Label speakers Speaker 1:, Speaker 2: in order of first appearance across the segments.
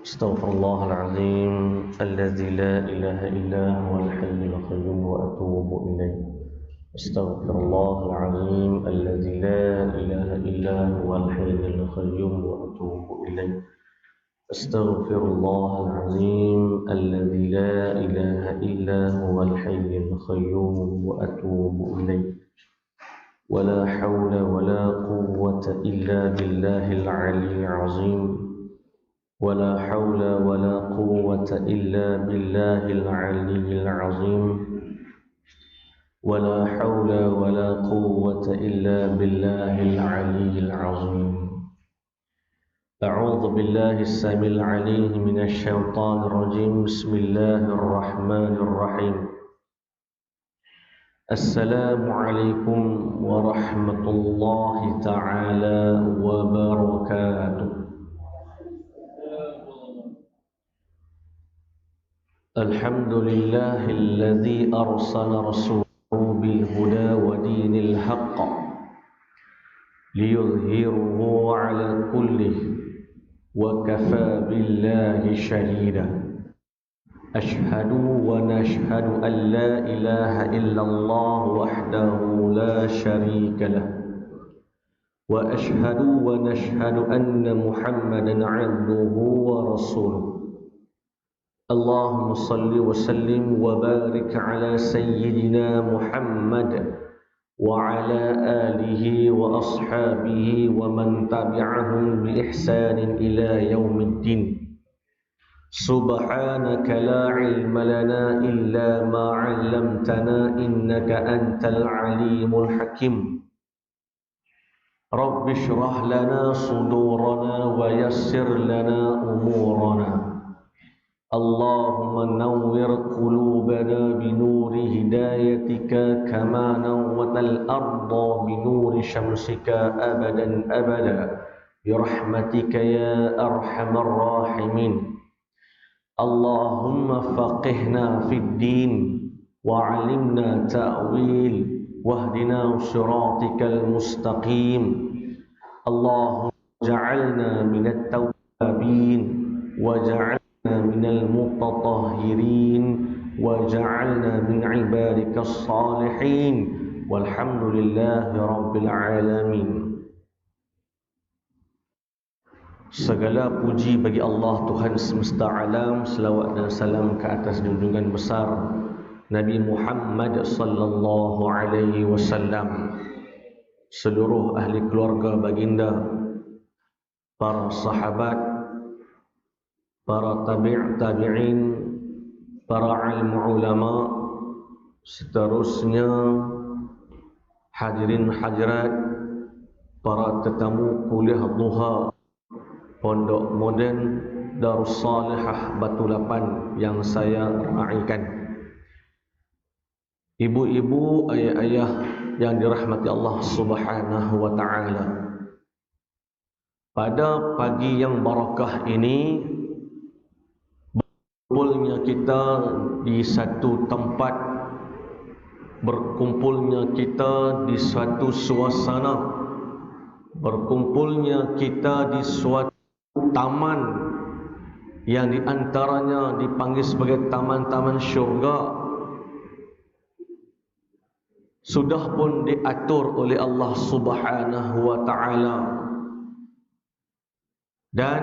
Speaker 1: أستغفر الله العظيم الذي لا إله إلا هو الحي القيوم وأتوب إليه. أستغفر الله العظيم الذي لا إله إلا هو الحي القيوم وأتوب إليه. أستغفر الله العظيم الذي لا إله إلا هو الحي القيوم وأتوب إليه. ولا حول ولا قوة إلا بالله العلي العظيم. ولا حول ولا قوة إلا بالله العلي العظيم. ولا حول ولا قوة إلا بالله العلي العظيم. أعوذ بالله السميع العليم من الشيطان الرجيم. بسم الله الرحمن الرحيم. السلام عليكم ورحمة الله تعالى وبركاته. الحمد لله الذي أرسل رسوله بالهدى ودين الحق ليظهره على كله وكفى بالله شهيدا. أشهد ونشهد أن لا إله إلا الله وحده لا شريك له. وأشهد ونشهد أن محمدا عبده ورسوله. اللهم صل وسلم وبارك على سيدنا محمد وعلى آله وأصحابه ومن تبعهم بإحسان إلى يوم الدين. سبحانك لا علم لنا إلا ما علمتنا إنك أنت العليم الحكيم. رب اشرح لنا صدورنا ويسر لنا أمورنا. اللهم نور قلوبنا بنور هدايتك كما نورت الأرض بنور شمسك أبدا أبدا برحمتك يا أرحم الراحمين. اللهم فقهنا في الدين وعلمنا تأويل واهدنا صراطك المستقيم. اللهم اجعلنا من التوابين وجعلنا من المتطهرين وجعلنا من عبادك الصالحين والحمد لله رب العالمين. Segala puji bagi Allah Tuhan semesta alam, selawat dan salam ke atas junjungan besar Nabi Muhammad sallallahu alaihi wasallam, seluruh ahli keluarga baginda, para sahabat, para tabi'in, para ilmu ulama, seterusnya hadirin hadirat, para tetamu kuliah duha Pondok Moden Darussalihah Batu Lapan yang saya raikan. Ibu-ibu, ayah-ayah yang dirahmati Allah Subhanahu wa taala. Pada pagi yang barakah ini, berkumpulnya kita di satu tempat, berkumpulnya kita di suatu suasana, berkumpulnya kita di suatu taman yang diantaranya dipanggil sebagai taman-taman syurga, sudah pun diatur oleh Allah Subhanahu wa taala. Dan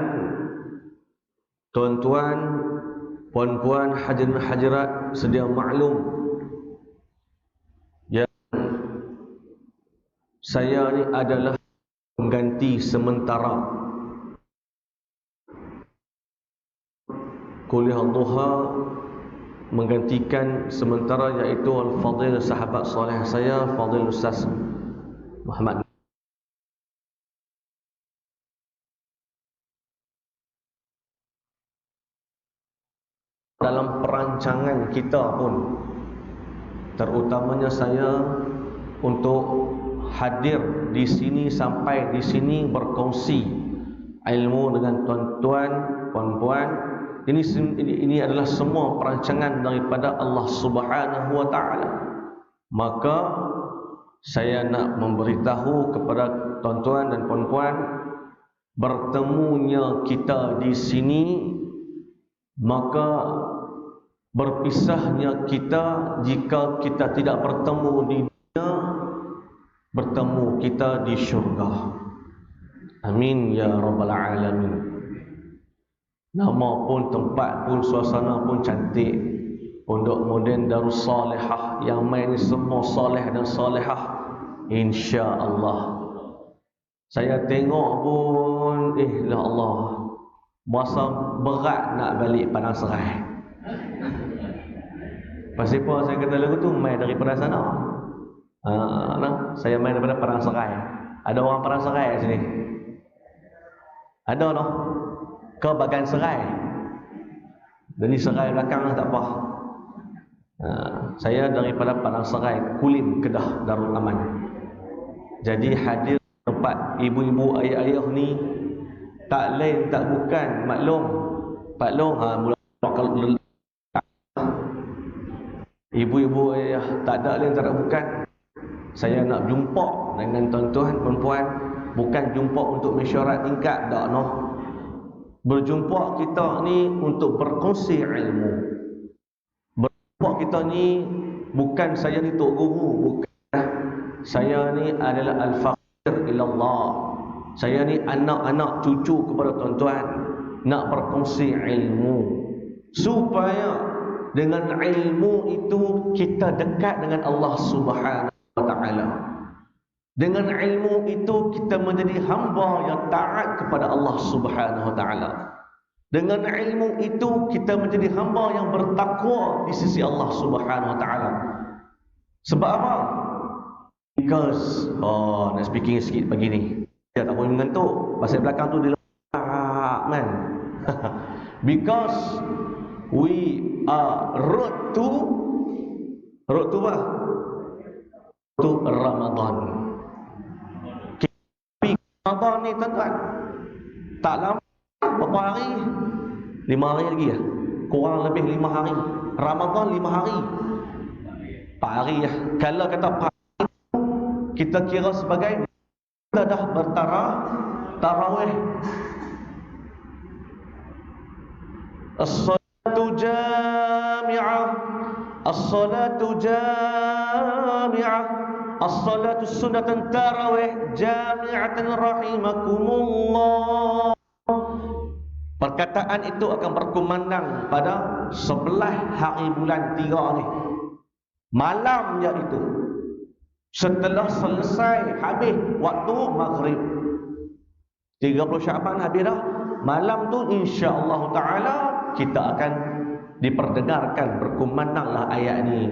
Speaker 1: tuan-tuan, puan-puan, hadirin hadirat sedia maklum, ya, saya ni adalah pengganti sementara kuliah duha, menggantikan sementara iaitu al-fadil sahabat soleh saya, Fadil Ustaz Muhammad. Dalam perancangan kita pun, terutamanya saya, untuk hadir di sini, sampai di sini berkongsi ilmu dengan tuan-tuan, puan-puan. Ini adalah semua perancangan daripada Allah Subhanahu wa taala. Maka saya nak memberitahu kepada tuan-tuan dan puan-puan bertemunya kita di sini, maka berpisahnya kita jika kita tidak bertemu di dunia, bertemu kita di syurga. Amin ya rabbal alamin. Nama pun, tempat pun, suasana pun cantik. Pondok Moden Darus Salihah, yang main semua soleh dan salihah, insya-Allah. Saya tengok pun, ya Allah, masa berat nak balik Padang Serai. Pasal apa saya kata lagu tu, main daripada sana. Saya main daripada Padang Serai. Ada orang Padang Serai kat sini? Ada noh? Ke Bagan Serai? Jadi Serai belakang lah, tak apa. Saya daripada Padang Serai, Kulim, Kedah, Darul Aman. Jadi hadir tempat ibu-ibu ayah-ayah ni tak lain tak bukan maklum Pak Long mula kalau ibu-ibu ayah tak ada lain tak ada bukan. Saya nak jumpa dengan tuan-tuan perempuan, bukan jumpa untuk mesyuarat tingkat, tak noh. Berjumpa kita ni untuk berkongsi ilmu. Berjumpa kita ni bukan saya ni tok guru, bukan. Saya ni adalah al-faqir ilallah. Saya ni anak-anak cucu kepada tuan-tuan, nak berkongsi ilmu supaya dengan ilmu itu kita dekat dengan Allah Subhanahu wa taala. Dengan ilmu itu kita menjadi hamba yang taat kepada Allah Subhanahu wa taala. Dengan ilmu itu kita menjadi hamba yang bertakwa di sisi Allah Subhanahu wa taala. Sebab apa? Because nak speaking sikit pagi ni. Dia tak boleh mengantuk. Pasal belakang tu dia lepak man. Because we are road to apa? To Ramadan. Ramadan ni tuan-tuan, tak lama, berapa hari? 5 hari lagi ya? Kurang lebih 5 hari. Ramadan 5 hari. 4 hari ya. Kalau kata 4 hari, kita kira sebagai kita dah tarawih. As-salatu jami'ah, as-salatu jami'ah, as-salatu sunnatan tarawih jami'atan rahimakumullah. Perkataan itu akan berkumandang pada 11 hari bulan 3 ni. Malamnya itu, setelah selesai habis waktu maghrib, 30 Syaban habis dah. Malam tu insya-Allah taala kita akan diperdengarkan, berkumandanglah ayat ni.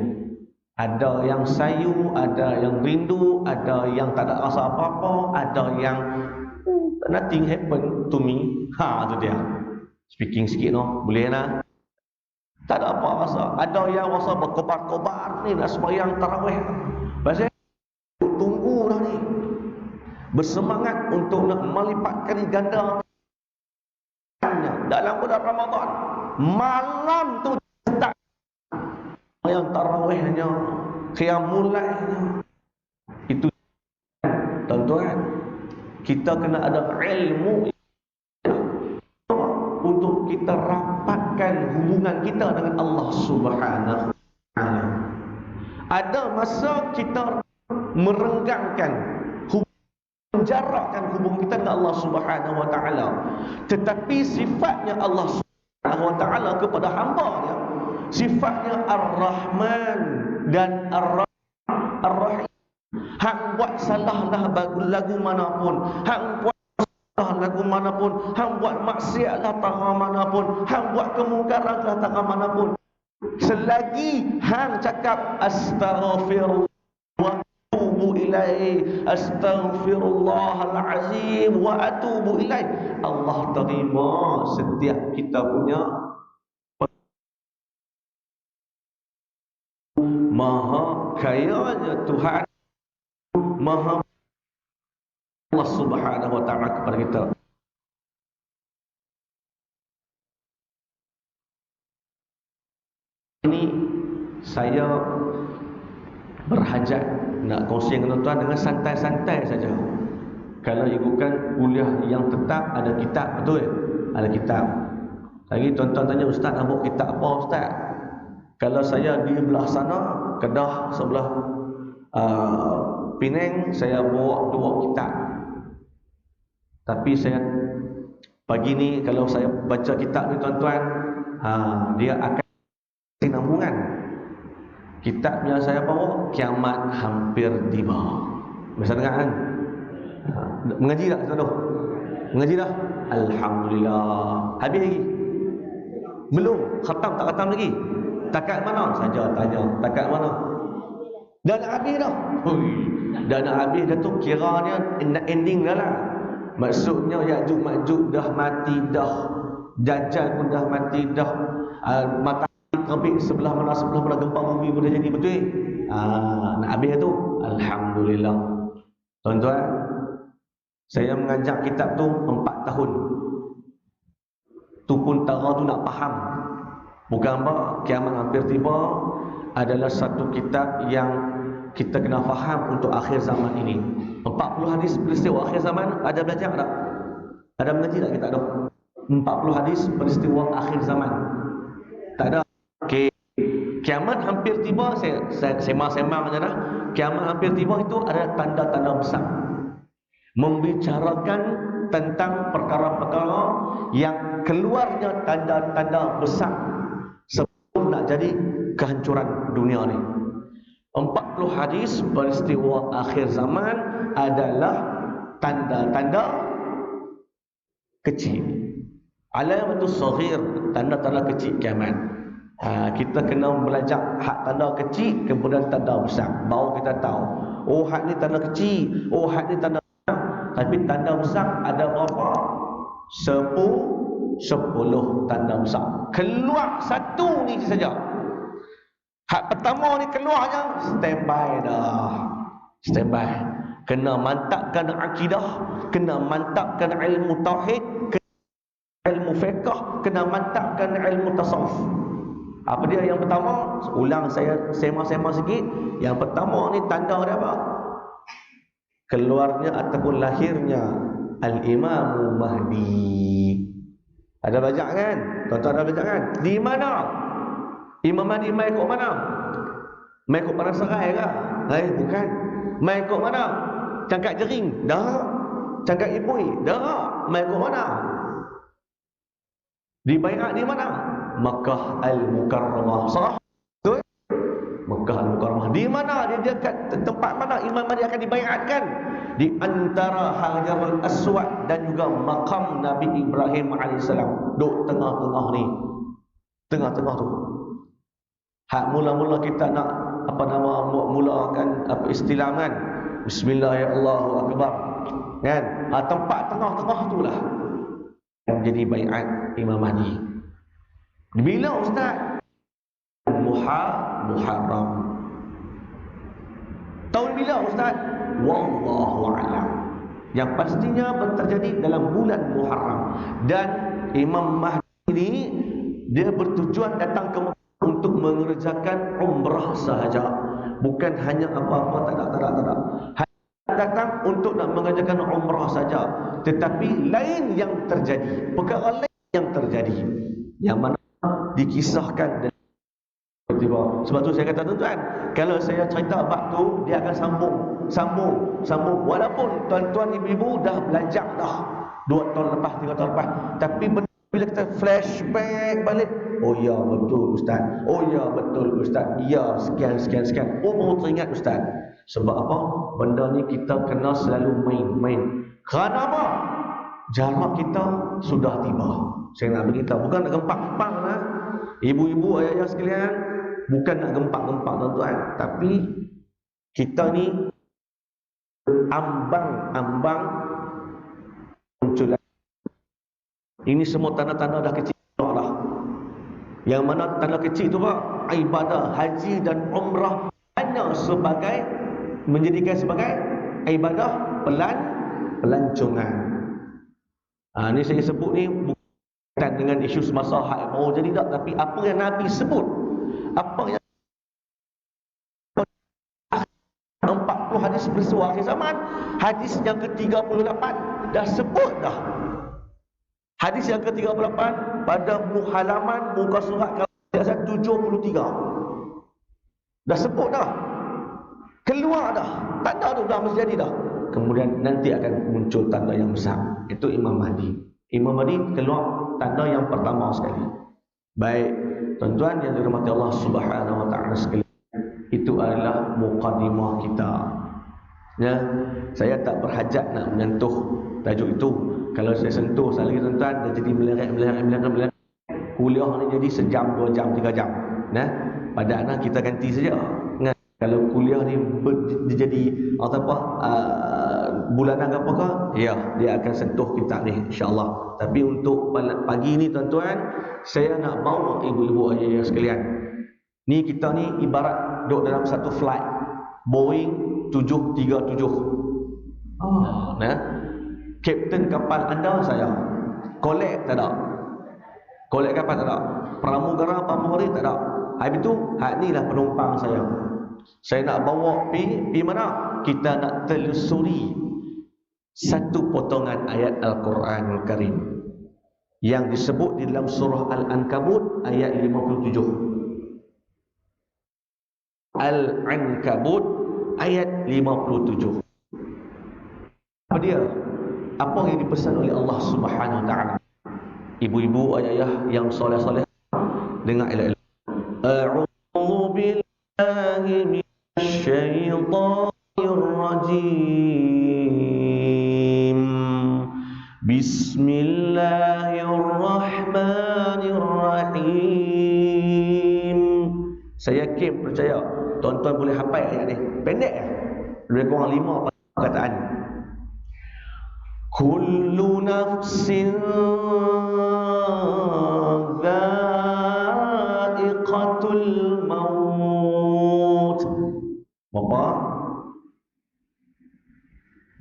Speaker 1: Ada yang sayu, ada yang rindu, ada yang tak ada rasa apa-apa, ada yang nothing happen to me. Tu dia. Speaking sikit no, boleh nak? Tak ada apa rasa. Ada yang rasa berkobar-kobar ni nak sembahyang tarawih. Pasal tunggu dah ni. Bersemangat untuk nak melipatkan ganda dalam bulan Ramadan. Malam tu tak yang tarawihnya, qiyamul lailnya. Itu tuan-tuan, kita kena ada ilmu untuk kita rapatkan hubungan kita dengan Allah Subhanahu wa taala. Ada masa kita merenggangkan, menjarakkan hubungan kita dengan Allah Subhanahu wa taala. Tetapi sifatnya Allah Subhanahu wa taala kepada hamba-Nya, sifatnya Ar-Rahman dan Ar-Rahim. Hang buat salah lah lagu manapun, hang buat salah lagu manapun, hang buat maksiat lah tahap manapun, hang buat kemungkaran lah tahap manapun, selagi hang cakap astaghfirullah wa atubu ilaih, astaghfirullahal azim wa atubu ilaih, Allah terima setiap kita punya. Maha kayanya Tuhan, Maha Allah Subhanahu wa taala kepada kita. Ini saya berhajat nak kongsi dengan tuan-tuan dengan santai-santai saja. Kalau ikutkan kuliah yang tetap, ada kitab, betul? Ada kitab. Lagi tuan-tuan tanya, ustaz nak buat kitab apa ustaz? Kalau saya di belah sana, Kedah sebelah Penang, saya bawa 2 kitab. Tapi saya pagi ni kalau saya baca kitab ni tuan-tuan, dia akan sinambungan. Kitab yang saya bawa, Kiamat Hampir Tiba. Bisa dengar kan? Mengaji tak kita tu? Mengaji dah? Alhamdulillah. Habis lagi? Belum. Khatam tak khatam lagi? Takat mana? Saja tanya. Takat mana? Dah nak habis dah. Dah nak habis dah tu, kiranya nak ending dah lah. Maksudnya Ya'juj Ma'juj dah mati dah. Dajjal pun dah mati dah. Matahari terbit sebelah mana gempa bumi pun dah jadi, betul? Nak habis tu. Alhamdulillah. Tuan-tuan, saya mengajar kitab tu 4 tahun. Tu pun tara tu nak faham. Bukan apa, Kiamat Hampir Tiba adalah satu kitab yang kita kena faham untuk akhir zaman ini. 40 hadis peristiwa akhir zaman, ada belajar tak? Ada mengaji tak kita dah? 40 hadis peristiwa akhir zaman. Tak ada. Okey. Kiamat hampir tiba, saya sembang-sembang saja dah. Kiamat hampir tiba itu ada tanda-tanda besar. Membicarakan tentang perkara-perkara yang keluarnya tanda-tanda besar sebelum nak jadi kehancuran dunia ni. 40 hadis peristiwa akhir zaman adalah tanda-tanda kecil. Alamatus saghir, tanda-tanda kecil kiamat. Kita kena belajar hak tanda kecil, kemudian tanda besar, baru kita tahu. Oh, hak ni tanda kecil, oh hak ni tanda besar. Tapi tanda besar ada berapa? 10 tanda besar. Keluar satu ni saja. Hak pertama ni keluarnya, standby dah. Standby. Kena mantapkan akidah, kena mantapkan ilmu tauhid, ilmu fiqh, kena mantapkan ilmu tasawuf. Apa dia yang pertama? Ulang saya sema-sema sikit. Yang pertama ni tanda dia apa? Keluarnya ataupun lahirnya Al-Imam Mahdi. Ada baca kan? Tuan-tuan ada baca kan? Di mana? Imam Mahdi mai kok mana? Mai kok Padang Serai ke? Bukan. Mai kok mana? Cangkak Jering? Dah. Cangkak Ibui? Dah. Mai kok mana? Di baiat di mana? Makkah Al-Mukarramah. Sah? Betul? Makkah Al-Mukarramah. Di mana? Di dekat tempat mana Imam Mahdi akan dibaiatkan? Di antara Hajarul Aswad dan juga makam Nabi Ibrahim AS. Duk tengah-tengah ni. Tengah-tengah tu. Hak mula-mula kita nak mulakan istilah kan? Bismillahirrahmanirrahim. Kan? Tempat tengah-tengah tu lah yang jadi baiat Imam Mahdi. Bila Ustaz? Muharram. Tahun bila Ustaz? Wallahu a'lam. Yang pastinya terjadi dalam bulan Muharram. Dan Imam Mahdi ini dia bertujuan datang ke Mekah untuk mengerjakan umrah sahaja. Bukan hanya apa-apa, tak ada. Hanya datang untuk nak mengerjakan umrah saja. Tetapi lain yang terjadi, perkara lain yang terjadi, yang mana dikisahkan dan tiba. Sebab tu saya kata tuan-tuan, kalau saya cerita bab tu, dia akan sambung. Walaupun tuan-tuan ibu-ibu dah belajar dah 2 tahun lepas, 3 tahun lepas, tapi bila kita flashback balik, oh ya betul Ustaz, oh ya betul Ustaz, ya sekian. Oh baru teringat Ustaz. Sebab apa? Benda ni kita kena selalu main. Kerana apa? Jarak kita sudah tiba. Saya nak beritahu, bukan nak gempak-gempak lah. Ibu-ibu, ayah-ayah sekalian, bukan nak gempak-gempak tuan-tuan, tapi kita ni ambang muncul. Ini semua tanda-tanda dah kecil dah. Yang mana tanda kecil itu Pak, ibadah haji dan umrah hanya menjadikan sebagai ibadah pelancongan. Ini saya sebut ni bukan dengan isu semasa hak mau jadi tak, tapi apa yang Nabi sebut, apa yang 40
Speaker 2: hadis peristiwa akhir zaman. Hadis yang ke-38 dah sebut dah. Hadis yang ke-38 pada halaman muka surat kalau 73. Dah sebut dah. Keluar dah. Tanda tu dah mesti jadi dah. Kemudian nanti akan muncul tanda yang besar. Itu Imam Mahdi. Imam Mahdi keluar tanda yang pertama sekali. Baik, tuan-tuan yang dirahmati Allah Subhanahu wa taala sekalian. Itu adalah mukadimah kita. Ya, saya tak berhajat nak menyentuh tajuk itu. Kalau saya sentuh sekali lagi tuan-tuan, dia jadi meleret. Kuliah ni jadi sejam, 2 jam, 3 jam. Nah, pada anak kita ganti saja. Nah, kalau kuliah ni jadi bulanan apa ke? Ya, dia akan sentuh kita ni insya-Allah. Tapi untuk pagi ni tuan-tuan, saya nak bawa ibu-ibu ayah sekalian. Ni kita ni ibarat duduk dalam satu flight Boeing 737. Nah, kapten kapal anda saya. Kolek tak ada. Kolek kapal tak ada. Pramugara tak ada. Habis tu, hak ni lah penumpang saya. Saya nak bawa pi mana? Kita nak telusuri satu potongan ayat Al-Quranul Karim yang disebut di dalam surah Al-Ankabut ayat 57. Al-Ankabut ayat 57. Apa dia? Apa yang dipesan oleh Allah Subhanahu wa taala? Ibu-ibu, ayah yang soleh-soleh, dengar elok-elok. A'udzu billahi minasyaitonir rajim. Bismillahirrahmanirrahim. Saya yakin, percaya tuan-tuan boleh hafal ayat ni. Pendek ya? Lebih kurang 5 perkataan. Kullu nafsin dha'iqatul maut.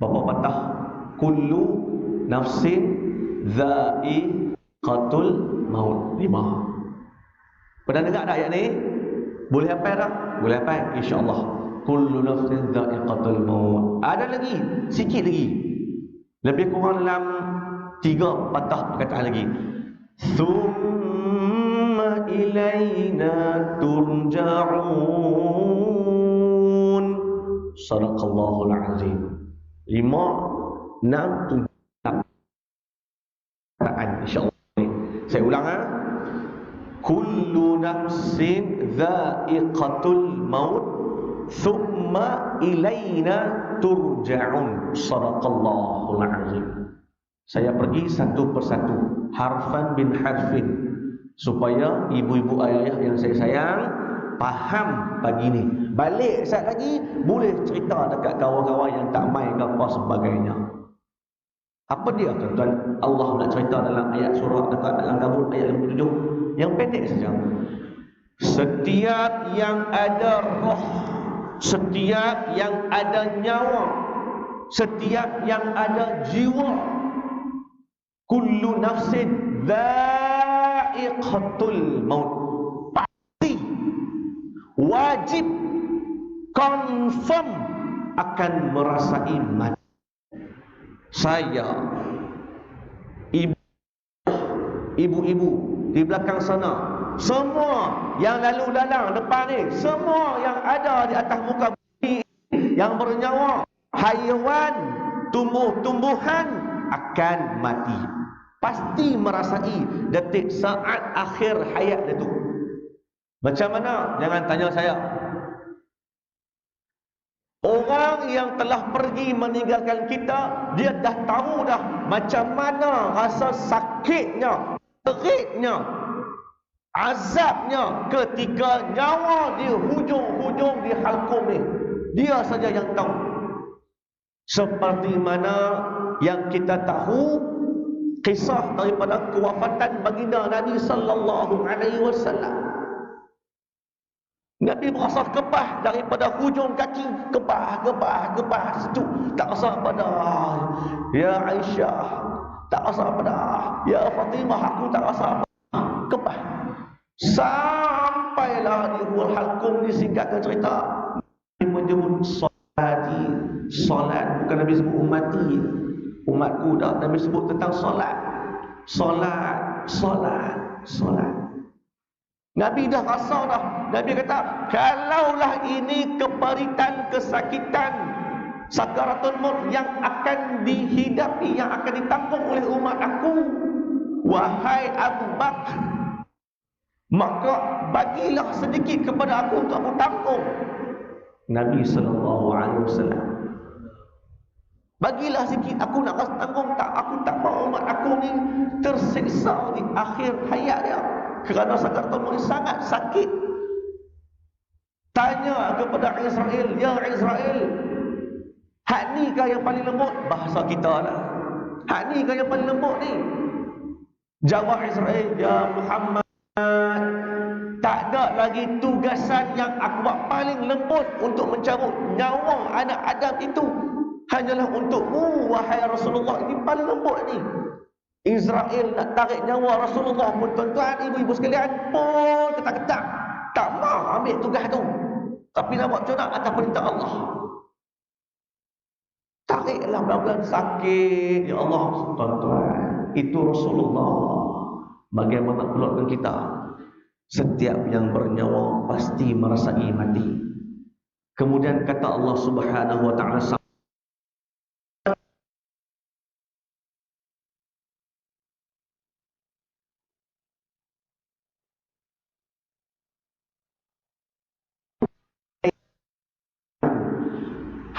Speaker 2: Bapa patah. Kullu nafsin dha'iqatul maut. 5. Pernah dengar tak ayat ni? Boleh hafal tak? Boleh hafal insya-Allah. Kullu nafsin dha'iqatul maut. Ada lagi, sikit lagi. Lebih kurang dalam 3 patah perkataan lagi. Thumma ilayna turja'un. Sadaqallahul azim. 5, 6, 7 perkataan insya-Allah. Saya ulang Kullu nafsin dha'iqatul maut thumma ilayna turja'un. Sadaqallahul azim. Saya pergi satu persatu, harfan bin harfin, supaya ibu-ibu ayah yang saya sayang faham pagi ni. Balik saat lagi boleh cerita dekat kawan-kawan yang tak main ke apa sebagainya. Apa dia tuan-tuan? Allah nak cerita dalam ayat surah dekat Al-Ankabut ayat 57 yang pendek saja. Setiap yang ada roh, setiap yang ada nyawa, setiap yang ada jiwa, kullu nafsin dha'iqatul maut. Pasti, wajib, confirm akan merasai mati. Saya, ibu-ibu di belakang sana, semua yang lalu lalang depan ni, semua yang ada di atas muka bumi yang bernyawa, haiwan, tumbuh-tumbuhan akan mati. Pasti merasai detik saat akhir hayat itu. Macam mana? Jangan tanya saya. Orang yang telah pergi meninggalkan kita, dia dah tahu dah macam mana rasa sakitnya, teriknya, azabnya ketika nyawa di hujung-hujung di halkum ni. Dia saja yang tahu. Seperti mana yang kita tahu kisah daripada kewafatan baginda Nabi sallallahu alaihi wasallam. Nabi merasa kebah daripada hujung kaki, kebah situ. Tak rasa pada ya Aisyah, tak rasa pada ya Fatimah, aku tak rasa kebah. Sampailah di Hul Halkum disingkatkan cerita menyebut salati Solat, bukan Nabi sebut ummati, umatku dah. Nabi sebut tentang solat. Solat, solat, solat. Nabi dah rasa dah. Nabi kata, kalaulah ini keperitan, kesakitan, sakaratul maut yang akan dihidapi, yang akan ditanggung oleh umat aku, wahai Abu Bakar, maka bagilah sedikit kepada aku untuk aku tanggung. Nabi SAW, bagilah sikit, aku nak tanggung. Tak, aku tak mahu umat aku ni tersiksa di akhir hayat dia, kerana sakaratul maut sangat sakit. Tanya kepada Israel, ya Israel, hak ni kah yang paling lembut? Bahasa kita lah, hak ni kah yang paling lembut ni? Jawab Israel, ya Muhammad, tak ada lagi tugasan yang aku buat paling lembut untuk mencabut nyawa anak Adam itu, hanyalah untukmu wahai Rasulullah. Ini paling lembut ni. Israel nak tarik nyawa Rasulullah pun, tuan-tuan, ibu-ibu sekalian, pun ketak-ketak, tak mau ambil tugas tu. Tapi nak buat macam mana? Atas perintah Allah. Tariklah pelan-pelan, sakit. Ya Allah, tuan-tuan, itu Rasulullah. Bagaimana keluarga kita? Setiap yang bernyawa pasti merasai mati. Kemudian kata Allah Subhanahu wa taala,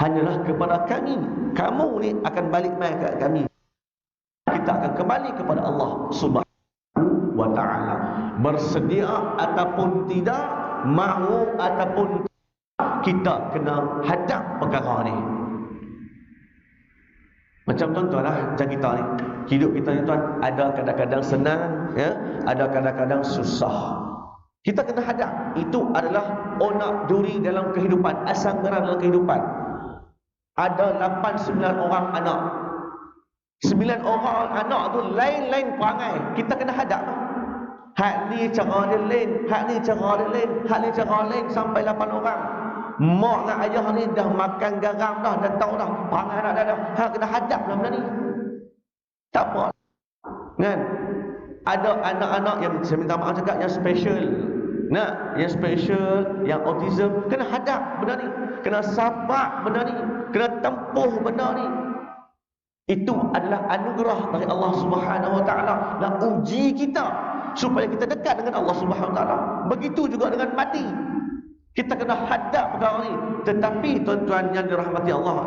Speaker 2: hanyalah kepada kami, kamu ni akan balik mai ke kami. Kita akan kembali kepada Allah Subhanahu wa taala. Bersedia ataupun tidak, mahu ataupun kita kena hadap perkara ni. Macam tuan-tuan lah, macam kita ni, hidup kita ni tuan, ada kadang-kadang senang, ya, ada kadang-kadang susah. Kita kena hadap. Itu adalah onak duri dalam kehidupan, asam garam dalam kehidupan. Ada 8-9 orang anak. 9 orang anak tu lain-lain perangai. Kita kena hadap. Hak ni cara dia lain, hak ni cara dia lain, hak ni cara lain, sampai 8 orang. Mak dengan ayah ni dah makan garam dah tahu dah perangai anak dah. Hak kena hadap dalam benda ni. Tak apa. Kan? Ada anak-anak yang, saya minta maaf cakap, yang special. Nah, yang special, yang autism, kena hadap benda ni. Kena sabar benda ni, kena tempuh benda ni. Itu adalah anugerah dari Allah Subhanahu wa taala, nak uji kita supaya kita dekat dengan Allah Subhanahu wa taala. Begitu juga dengan mati. Kita kena hadap perkara ni. Tetapi tuan-tuan yang dirahmati Allah,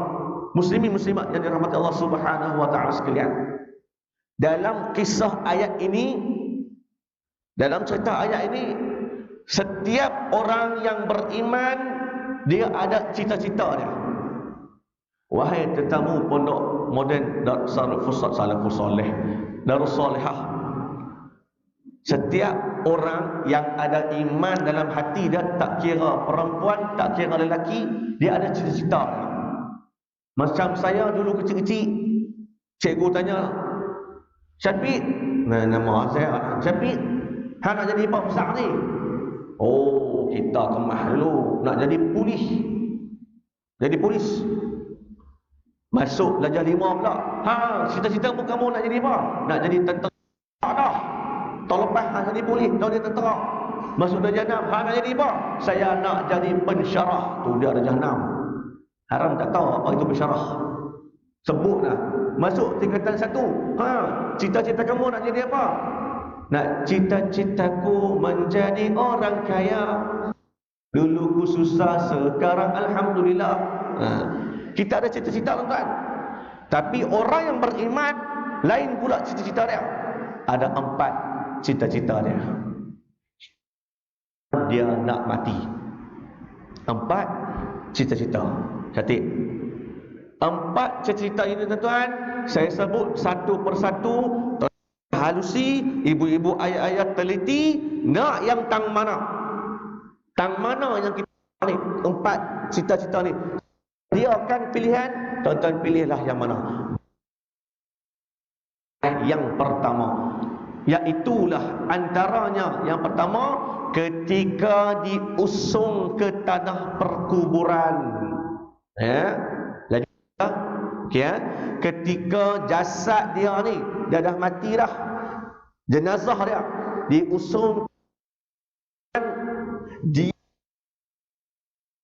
Speaker 2: muslimin muslimat yang dirahmati Allah Subhanahu wa taala sekalian, dalam kisah ayat ini, dalam cerita ayat ini, setiap orang yang beriman, dia ada cita-cita dia. Wahai tetamu pondok moden Darussalafus Saleh, Darussalihah, setiap orang yang ada iman dalam hati dia, tak kira perempuan, tak kira lelaki, dia ada cita-cita dia. Macam saya dulu kecil-kecil, cikgu tanya, Syafiq, nama saya Syafiq, hang nak jadi apa besar ni? Oh, kita kemah dulu nak jadi polis. Jadi polis. Masuk darjah 5 pula. Cita-cita pun kamu nak jadi apa? Nak jadi tentera dah. Tahun lepas nak jadi polis, tahun ni tentera. Masuk darjah 6, nak jadi apa? Saya nak jadi pensyarah. Tu dia darjah 6. Haram tak tahu apa itu pensyarah. Sebutlah. Masuk tingkatan 1. Cita-cita kamu nak jadi apa? Nak, cita-citaku menjadi orang kaya. Dulu ku susah, sekarang alhamdulillah. Kita ada cita-cita, tuan-tuan. Tapi orang yang beriman, lain pula cita-cita dia. Ada 4 cita-cita dia. Dia nak mati. 4 cita-cita. Cantik. 4 cita-cita ini, tuan-tuan, saya sebut satu persatu. Halusi, ibu-ibu ayah-ayah teliti, nak yang tang mana? Tang mana yang kita ni? 4 cita-cita ni. Dia akan pilihan, tuan-tuan pilihlah yang mana. Yang pertama, iaitulah antaranya, yang pertama, ketika diusung ke tanah perkuburan. Ya. Jadi Ya, ketika jasad dia ni dia dah mati dah, jenazah dia diusung, dia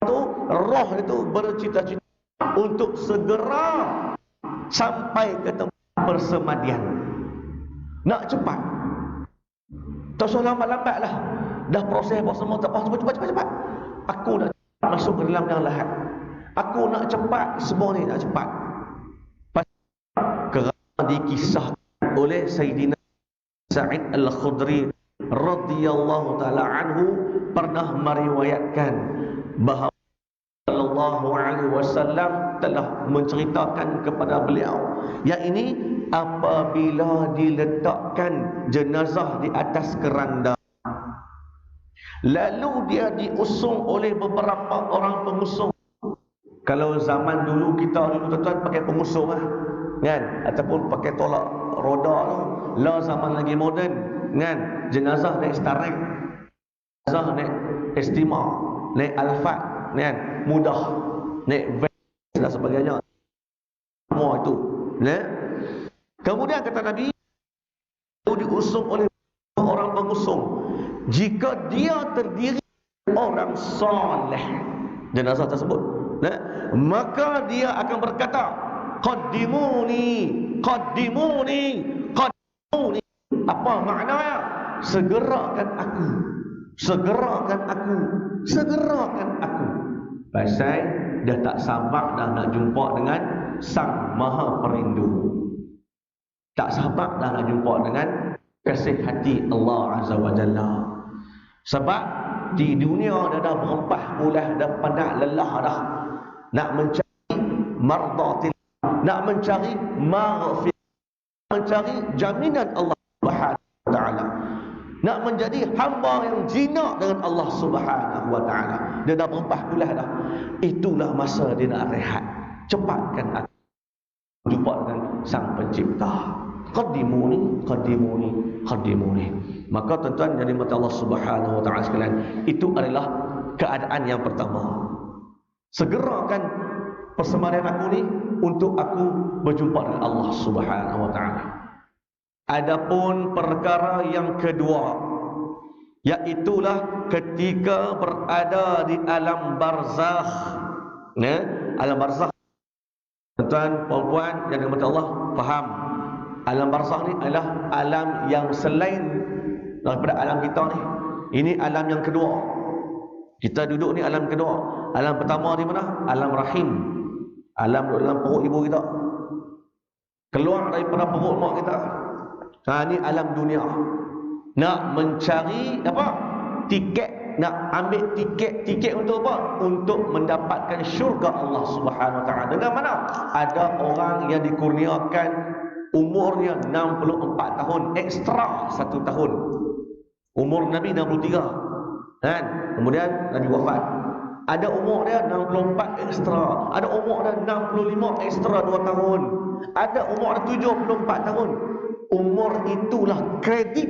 Speaker 2: tu roh itu bercita-cita untuk segera sampai ke tempat persemadian. Nak cepat, tak usah lambat-lambat lah. Dah proses apa semua, tak apa, cepat. Aku nak masuk ke dalam yang lahat. Aku nak cepat, semua ni nak cepat. Kerana dikisahkan oleh Sayyidina Sa'id Al-Khudri radhiyallahu ta'ala anhu pernah meriwayatkan bahawa sallallahu alaihi wasallam telah menceritakan kepada beliau, yang ini apabila diletakkan jenazah di atas keranda, lalu dia diusung oleh beberapa orang pengusung. Kalau zaman dulu kita tuan-tuan pakai pengusung kan, ataupun pakai tolak roda tu. Lah zaman lagi moden kan, jenazah naik starek, jenazah naik estima, naik alfat kan, mudah naik van dan sebagainya, semua itu ya. Kemudian kata Nabi, itu diusung oleh orang pengusung. Jika dia terdiri orang soleh jenazah tersebut, maka dia akan berkata, Qaddimuni. Apa maknanya? Segerakan aku. Pasal dia tak sabar dah nak jumpa dengan Sang Maha Perindu. Tak sabar dah nak jumpa dengan kasih hati Allah Azza wa Jalla. Sebab di dunia dia dah berempah pulas, dah penat lelah dah nak mencari mardatil, nak mencari maghfirah, mencari jaminan Allah Subhanahu wa taala, nak menjadi hamba yang jinak dengan Allah Subhanahu wa taala. Dia dah berempah pulas dah. Itulah masa dia nak rehat. Cepatkan aku jumpa dengan Sang Pencipta. Qaddimuni. Maka tuan-tuan jadi mata Allah Subhanahu wa taala sekalian, itu adalah keadaan yang pertama. Segerakan persemadian aku ni untuk aku berjumpa dengan Allah Subhanahu wa taala. Adapun perkara yang kedua, iaitulah ketika berada di alam barzakh. Alam barzakh, tuan-tuan puan-puan yang dirahmati Allah faham, alam barzakh ni adalah alam yang selain daripada alam kita ni. Ini alam yang kedua. Kita duduk ni alam kedua. Alam pertama di mana? Alam rahim. Alam dalam perut ibu kita, keluar daripada perut mak kita. Ini alam dunia. Nak mencari apa? Tiket, nak ambil tiket untuk apa? Untuk mendapatkan syurga Allah Subhanahu wa taala. Dengan mana? Ada orang yang dikurniakan umurnya 64 tahun, ekstra 1 tahun. Umur Nabi 63 kan? Kemudian Nabi wafat. Ada umur dia 64 ekstra, ada umur dia 65 ekstra 2 tahun, ada umur dia 74 tahun. Umur itulah kredit.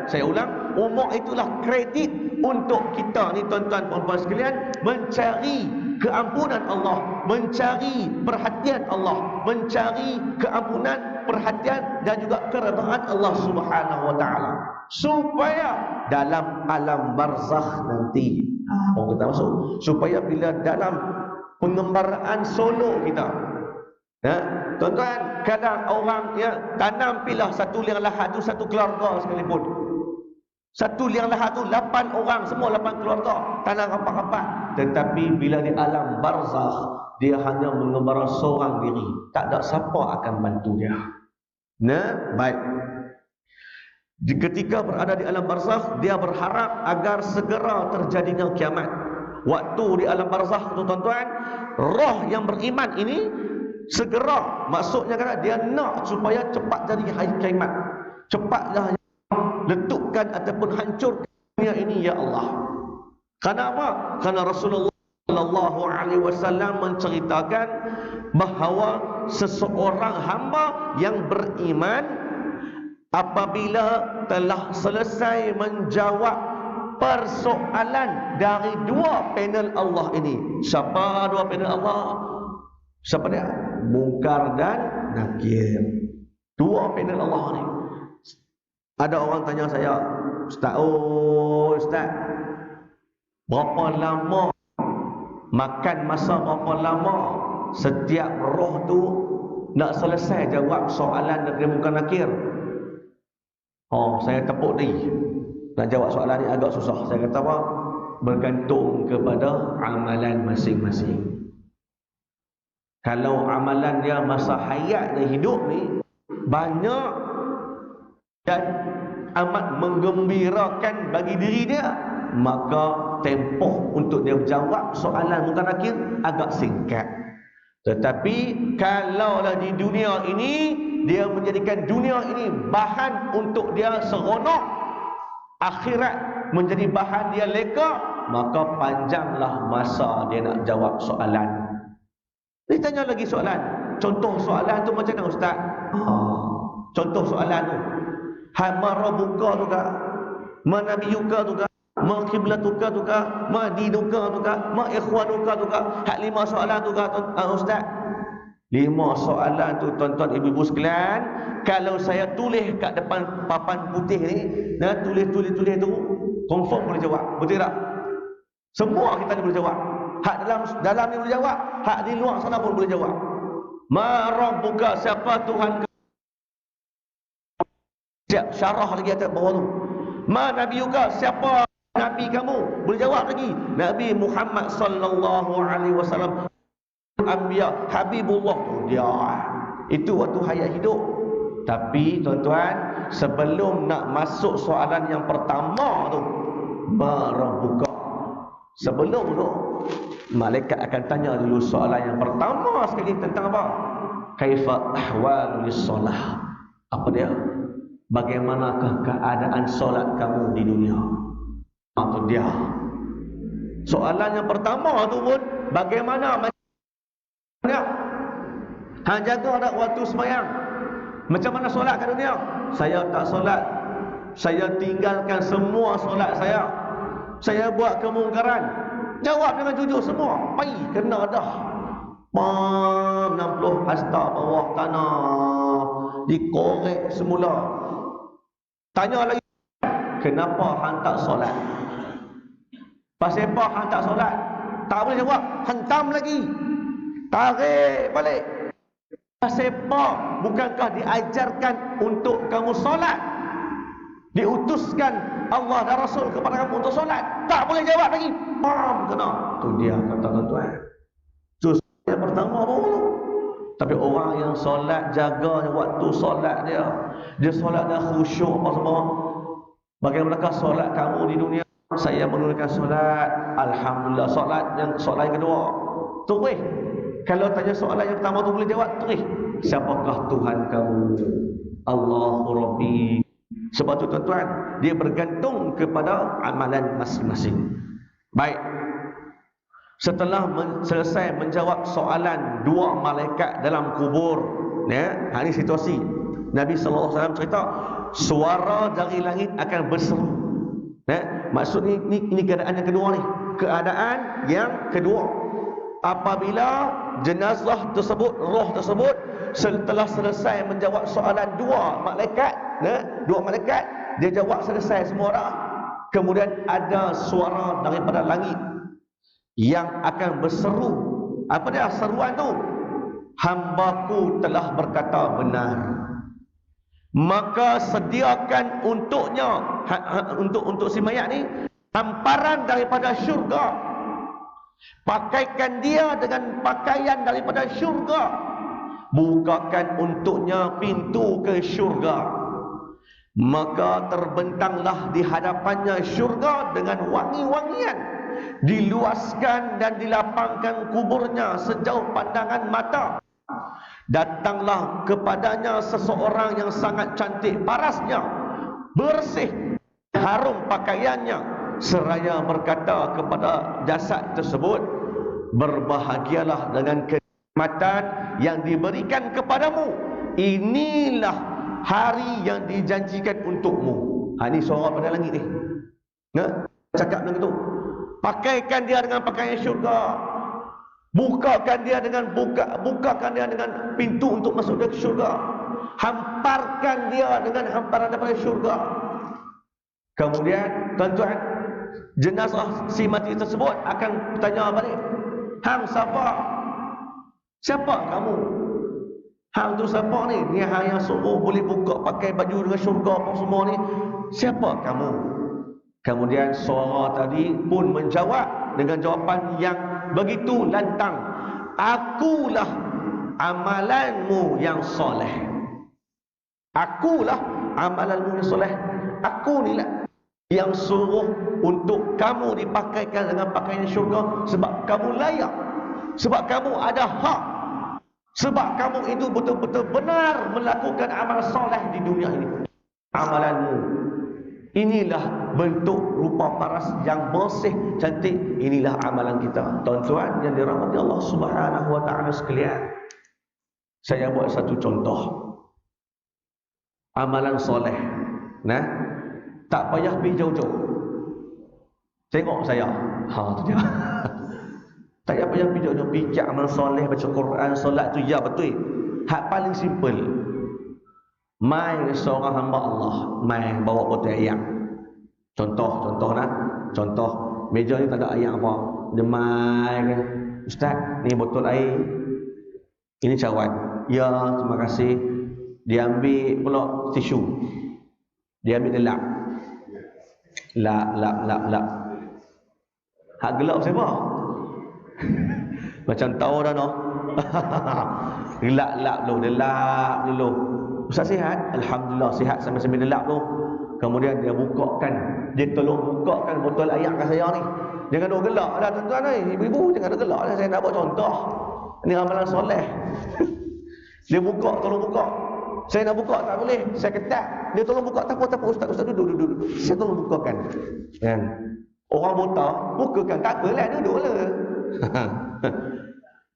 Speaker 2: Saya ulang, umur itulah kredit untuk kita ni tuan-tuan puan-puan sekalian mencari keampunan Allah, mencari perhatian Allah, mencari keampunan, perhatian dan juga keredaan Allah Subhanahu wa taala, supaya dalam alam barzakh nanti orang kita masuk, supaya bila dalam pengembaraan solo kita, tuan-tuan, kadang orang tanam pilah satu liang lahat tu satu keluarga sekalipun. Satu liang lahat tu 8 orang, semua 8 keluarga, tanam rapat-rapat. Tetapi bila di alam barzakh, dia hanya mengembara seorang diri, tak ada siapa akan bantu dia. Baik. Ketika berada di alam barzakh, dia berharap agar segera terjadinya kiamat. Waktu di alam barzakh tu tuan-tuan, roh yang beriman ini segera, maksudnya kan dia nak supaya cepat jadi hari kiamat, cepatlah letupkan ataupun hancurkan dunia ini ya Allah. Kenapa? Karena Rasulullah sallallahu alaihi wasallam menceritakan bahawa seseorang hamba yang beriman apabila telah selesai menjawab persoalan dari 2 panel Allah ini. Siapa 2 panel Allah? Siapa dia? Mungkar dan Nakir. Dua panel Allah ni. Ada orang tanya saya, Ustaz, Ustaz, berapa lama makan masa berapa lama setiap roh tu nak selesai jawab soalan dari Mungkar Nakir? Saya tepuk ni. Nak jawab soalan ni agak susah. Saya kata apa? Bergantung kepada amalan masing-masing. Kalau amalan dia masa hayat dan hidup ni banyak dan amat menggembirakan bagi diri dia, maka tempoh untuk dia menjawab soalan Mungkar Nakir agak singkat. Tetapi kalaulah di dunia ini dia menjadikan dunia ini bahan untuk dia seronok, akhirat menjadi bahan dia leka, maka panjanglah masa dia nak jawab soalan. Dia tanya lagi soalan. Contoh soalan tu macam mana Ustaz? Contoh soalan tu. Ma rabbuka tu kah? Ma nabiyuka tu kah? Ma qiblatuka tu kah? Ma dinuka tu kah? Ma ikhwanuka tu kah? Hak 5 soalan tu kah Ustaz? 5 soalan tu tuan-tuan ibu-ibu sekalian, kalau saya tulis kat depan papan putih ni, dan tulis tu confirm boleh jawab. Betul tak? Semua kita ni boleh jawab. Hak dalam ni boleh jawab, hak di luar sana pun boleh jawab. Ma rabbuka, siapa Tuhan? Siap syarah lagi atas bawah tu. Ma nabiyuka, siapa nabi kamu? Boleh jawab lagi. Nabi Muhammad sallallahu alaihi wasallam, anbiya, habibullah. Dia itu waktu hayat hidup. Tapi tuan-tuan, sebelum nak masuk soalan yang pertama tu, ma rabbuka, sebelum tu malaikat akan tanya dulu soalan yang pertama sekali tentang apa? Kaifa ahwalul solah. Apa dia? Bagaimanakah keadaan solat kamu di dunia? Itu dia. Soalan yang pertama tu pun bagaimana dia? Jaga ada waktu sembahyang. Macam mana solat kat dunia? Saya tak solat. Saya tinggalkan semua solat saya. Saya buat kemungkaran. Jawab dengan jujur semua. Pai kena dah. 60 hasta bawah tanah. Dikorek semula. Tanya lagi, kenapa hang tak solat? Pasal apa hang tak solat? Tak boleh jawab, hentam lagi. Tarik balik. Pasal apa? Bukankah diajarkan untuk kamu solat? Diutuskan Allah dan Rasul kepada kamu untuk solat. Tak boleh jawab lagi. Kena. Tu dia kata tuan-tuan. Terus yang pertama baru. Tapi orang yang solat, jaga waktu solat dia. Dia solat dah khusyuk apa semua. Bagaimanakah solat kamu di dunia? Saya menunaikan solat. Alhamdulillah. Solat yang kedua. Terus. Kalau tanya soalan yang pertama tu boleh jawab. Terus. Siapakah Tuhan kamu? Allahu Rabbi. Sebab tu tuan-tuan, dia bergantung kepada amalan masing-masing. Baik. Setelah selesai menjawab soalan 2 malaikat dalam kubur, ya, ini situasi. Nabi sallallahu alaihi wasallam cerita, suara dari langit akan berseru. Ya, maksud ini keadaan yang kedua ni. Keadaan yang kedua. Apabila jenazah tersebut, roh tersebut setelah selesai menjawab soalan 2 malaikat, ya, 2 malaikat, dia jawab selesai semua dah. Kemudian ada suara daripada langit yang akan berseru. Apa dia seruan tu? Hambaku telah berkata benar, maka sediakan untuknya, untuk si mayat ni, hamparan daripada syurga. Pakaikan dia dengan pakaian daripada syurga. Bukakan untuknya pintu ke syurga. Maka terbentanglah di hadapannya syurga dengan wangi-wangian. Diluaskan dan dilapangkan kuburnya sejauh pandangan mata. Datanglah kepadanya seseorang yang sangat cantik parasnya, bersih, harum pakaiannya, seraya berkata kepada jasad tersebut, berbahagialah dengan kenikmatan yang diberikan kepadamu. Inilah hari yang dijanjikan untukmu. Ini suara pada langit ni. Cakap dengan tu. Pakaikan dia dengan pakaian syurga. Bukakan dia dengan bukakan dia dengan pintu untuk masuk ke syurga. Hamparkan dia dengan hamparan daripada syurga. Kemudian tuan-tuan, jenazah si mati tersebut akan bertanya balik, hang siapa? Siapa kamu? Hang tu siapa ni? Ni hang yang suruh boleh buka pakai baju dengan syurga apa semua ni. Siapa kamu? Kemudian suara tadi pun menjawab dengan jawapan yang begitu lantang. Akulah amalanmu yang soleh. Akulah amalanmu yang soleh. Aku ni lah yang suruh untuk kamu dipakaikan dengan pakaian syurga, sebab kamu layak, sebab kamu ada hak, sebab kamu itu betul-betul benar melakukan amal soleh di dunia ini. Amalanmu, inilah bentuk rupa paras yang bersih, cantik. Inilah amalan kita. Tuan-tuan yang dirahmati Allah Subhanahu wa taala sekalian, saya buat satu contoh amalan soleh. Nah, tak payah pergi jauh-jauh. Tengok saya. Tu dia. Tak payah pergi jauh-jauh. Fikir amal soleh, baca Quran, solat tu ya betul. Hak paling simple. Mai seorang hamba Allah, mai bawa botol air. Contoh nah. Contoh, meja ni tak ada air apa. Dia mai, ustaz, ni botol air. Ini cawan. Ya, terima kasih. Dia ambil pula tisu. Dia ambil lap. Lap. Hak gelap siapa? Macam tahu dah noh. Lap dulu, dia lap dulu. Ustaz sihat? Alhamdulillah sihat sambil-sambil dia lap tu. Kemudian dia bukakan, dia tolong bukakan botol air kat saya ni. Jangan duk gelak dah tuan-tuan ni. Ibu-ibu jangan duk gelak dah, saya nak buat contoh. Ini amalan soleh. Dia buka, tolong buka. Saya nak buka tak boleh, saya ketat. Dia tolong buka, tak apa ustaz duduk. Saya tolong bukakan. Kan? Orang buta, bukakan, tak apalah, duduklah.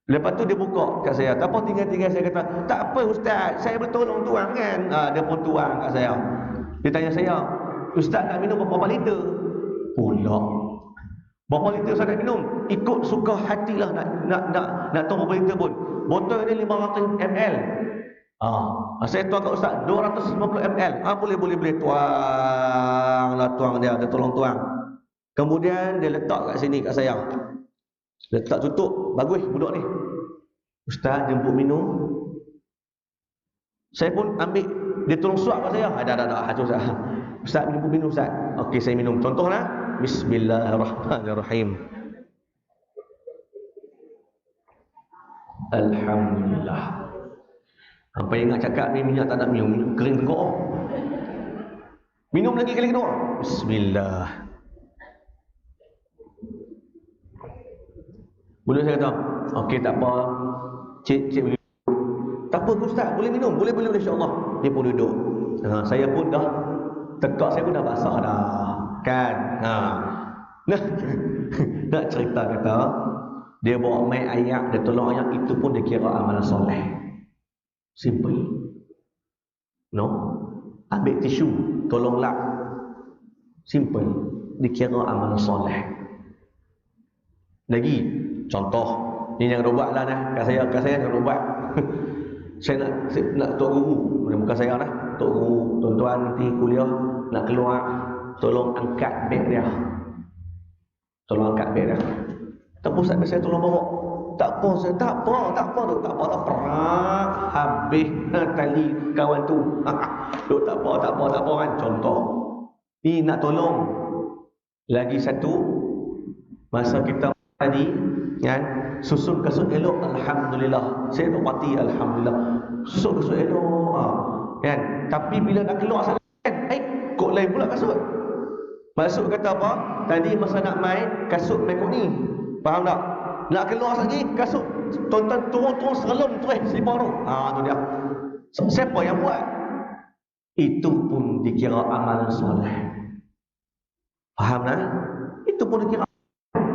Speaker 2: Lepas tu dia buka kat saya. Tak apa, tinggal saya kata, tak apa ustaz, saya bertolong tuang kan. Dia pun tuang kat saya. Dia tanya saya, ustaz nak minum berapa liter? Pula. Berapa liter ustaz nak minum? Ikut suka hatilah nak tahu berapa liter pun. Botol ni 500 ml. Saya tuang kat ustaz 250 ml. Boleh tuang dia tolong tuang. Kemudian dia letak kat sini kat saya. Letak tutup, bagus budak ni. Ustaz jemput minum. Saya pun ambil, dia tolong suap kat saya. Dah, ustaz. Ustaz jemput minum ustaz. Okey, saya minum. Contohlah, bismillahirrahmanirrahim. Alhamdulillah. Apa yang nak cakap ni, minyak tak nak minum, kering tengok. Minum lagi kali kedua. Bismillah. Boleh saya kata, okey tak apa, cik boleh. Tak apa ustaz, boleh minum, boleh insya-Allah. Dia pun duduk. Saya pun dah tekak, saya pun dah basah dah. Kan? Nak cerita kata, dia bawa mai ayak, dia tolong ayak, itu pun dia kira amalan soleh. Simple. No? Ambil tisu, tolong lap. Simple. Dikira amalan soleh. Lagi contoh, ni yang ubat lah kat saya yang ubat. Saya nak tok guru, bukan saya dah. Tok guru, tuan-tuan nanti kuliah nak keluar, tolong angkat beg dia. Tolong angkat beg dia. Tak apa ustaz, saya tolong bawa. Tak apa saya, tak apa. Perak habis tali kawan tu. Tak apa kan. Contoh. Ni nak tolong. Lagi satu, masa kita tadi kan, susun kasut elok, alhamdulillah. Saya nak mati, alhamdulillah. Susun kasut elok, kan. Tapi bila nak keluar sana, kok lain pula kasut. Maksud kata apa? Tadi masa nak main, kasut mekok ni. Faham tak? Nak keluar lagi, kasut tonton turun serelum terus selipar tu. Tu dia. Siapa yang buat? Itu pun dikira amalan soleh. Faham tak? Itu pun dikira.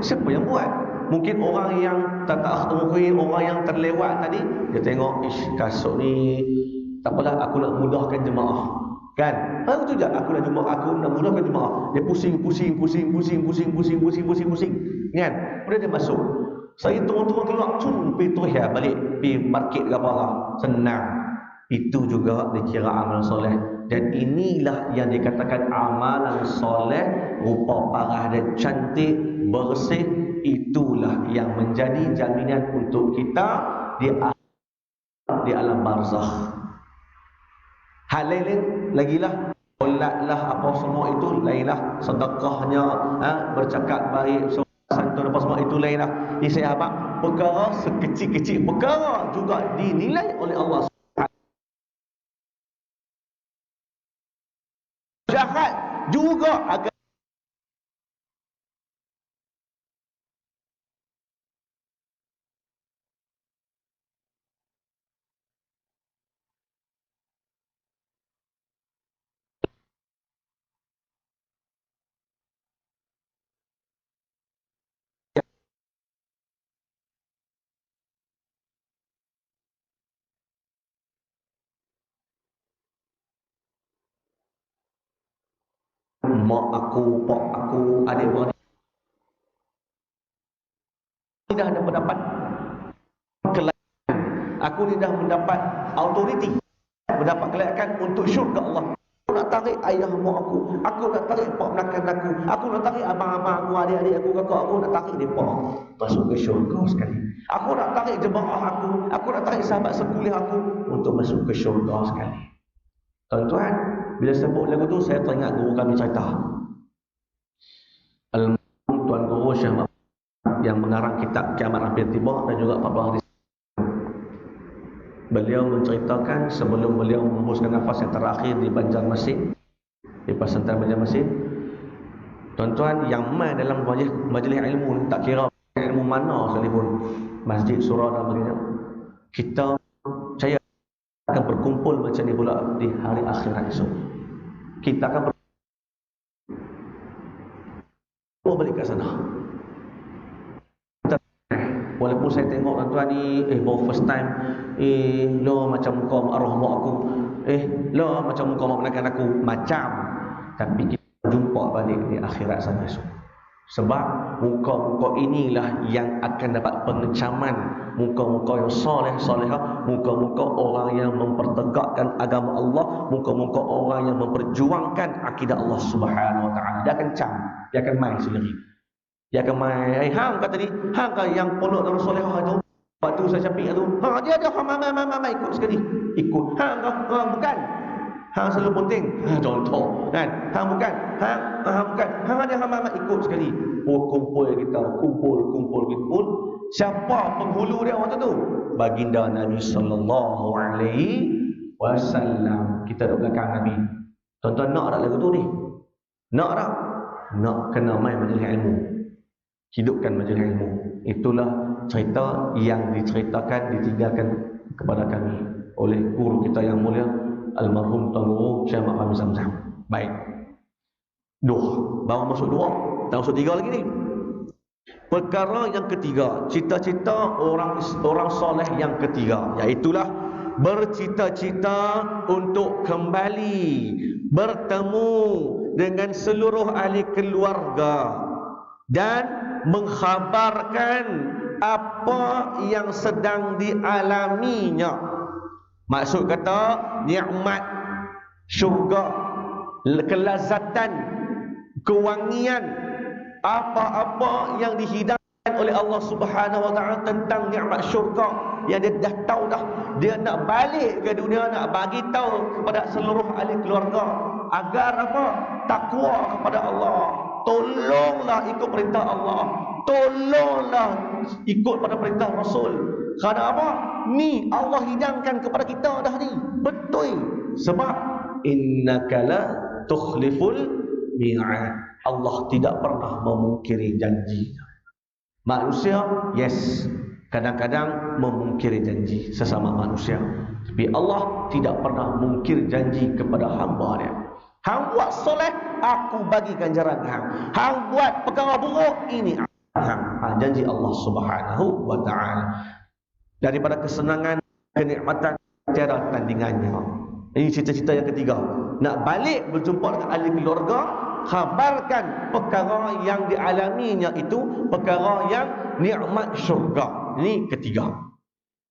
Speaker 2: Siapa yang buat? Mungkin orang yang tak mungkin orang yang terlewat tadi, dia tengok, kasut ni tak apalah, aku nak mudahkan jemaah. Kan? Itu je, aku nak mudahkan jemaah. Dia pusing. Kan? Kemudian dia masuk. Saya turun-turun keluar, pergi Tuhya balik, pergi market ke apa, senang. Itu juga dikira amal soleh. Dan inilah yang dikatakan amalan soleh, rupa parah dan cantik, bersih. Itulah yang menjadi jaminan untuk kita di alam barzakh. Hal lain lagi lah, solatlah apa semua itu lainlah, sedekahnya, bercakap baik, santun apa semua itu lainlah. Ini saya apa? Perkara sekecil-kecil perkara juga dinilai oleh Allah. Jahat juga akan mak aku, pak aku, adik-beradik dah ada mendapat kelayakan. Aku ni dah mendapat autoriti, mendapat kelayakan untuk syurga Allah. Aku nak tarik ayah mak aku nak tarik pak menakan aku nak tarik abang-abang aku, adik-adik aku, kakak aku, nak tarik mereka masuk ke syurga sekali. Aku nak tarik jemaah aku nak tarik sahabat sekuliah aku untuk masuk ke syurga sekali. Tuan-tuan, bila sebut lagu tu saya teringat guru kami cerita. Tuan Guru Syekh yang mengarang kitab Kiamat Hampir Tiba dan juga 40 Hari. Beliau menceritakan sebelum beliau menghembuskan nafas yang terakhir di Banjarmasin, di pesantren Banjarmasin, tuan-tuan yang mai dalam majlis ilmu, tak kira ilmu mana sekalipun, masjid, surau dan sebagainya, kita saya akan berkumpul macam ni pula di hari akhirat esok. Kita akan balik ke sana. Walaupun saya tengok tuan-tuan ni baru first time, lo macam muka arwah mak aku, lo macam muka mak menakan aku, macam, tapi kita jumpa balik di akhirat sana esok. Sebab muka-muka inilah yang akan dapat pengecaman, muka-muka yang soleh-solehah, muka-muka orang yang mempertegakkan agama Allah, muka-muka orang yang memperjuangkan akidah Allah Subhanahu Wa Taala. Dia akan cam, dia akan main sendiri. Dia akan main, hang kata ni, hang kan yang pondok Darul Solehah tu, waktu saya capik tu, dia ada mama ikut sekali, ikut. Hang bukan. Hang selalu penting. Contoh kan, hang bukan. Hang bukan. Hang ada mama ikut sekali. Kumpul kita, kumpul. Siapa penghulu dia waktu tu? Baginda Nabi sallallahu alaihi wasallam. Kita duduk belakang Nabi. Tuan-tuan nak tak lagu tu ni? Nak tak? Nak kena main majlis ilmu. Hidupkan majlis ilmu. Itulah cerita yang ditinggalkan kepada kami oleh guru kita yang mulia almarhum Tuan Guru Syekh Muhammad Zamzam. Baik. Baru masuk 2, tak masuk 3 lagi ni. Perkara yang ketiga, cita-cita orang soleh yang ketiga, iaitulah bercita-cita untuk kembali bertemu dengan seluruh ahli keluarga dan mengkhabarkan apa yang sedang dialaminya. Maksud kata nikmat syurga, kelazatan, kewangian, apa-apa yang dihidangkan oleh Allah Subhanahu Wa Taala tentang nikmat syurga yang dia dah tahu dah. Dia nak balik ke dunia, nak bagi tahu kepada seluruh ahli keluarga agar apa? Takwa kepada Allah. Tolonglah ikut perintah Allah. Tolonglah ikut pada perintah Rasul. Kerana apa? Ni Allah hidangkan kepada kita dah ni. Betul. Sebab innaka la tukhliful mi'ad. Allah tidak pernah memungkiri janjinya. Manusia, yes, kadang-kadang memungkiri janji sesama manusia. Tapi Allah tidak pernah mungkir janji kepada hamba dia. Hang buat soleh, aku bagi ganjaran hang. Hang buat perkara buruk, ini hang. Janji Allah Subhanahu Wa Taala. Daripada kesenangan, kenikmatan tiada tandingannya. Ini cita-cita yang ketiga. Nak balik berjumpa dengan ahli keluarga, khabarkan perkara yang dialaminya itu, perkara yang nikmat syurga. Ini ketiga.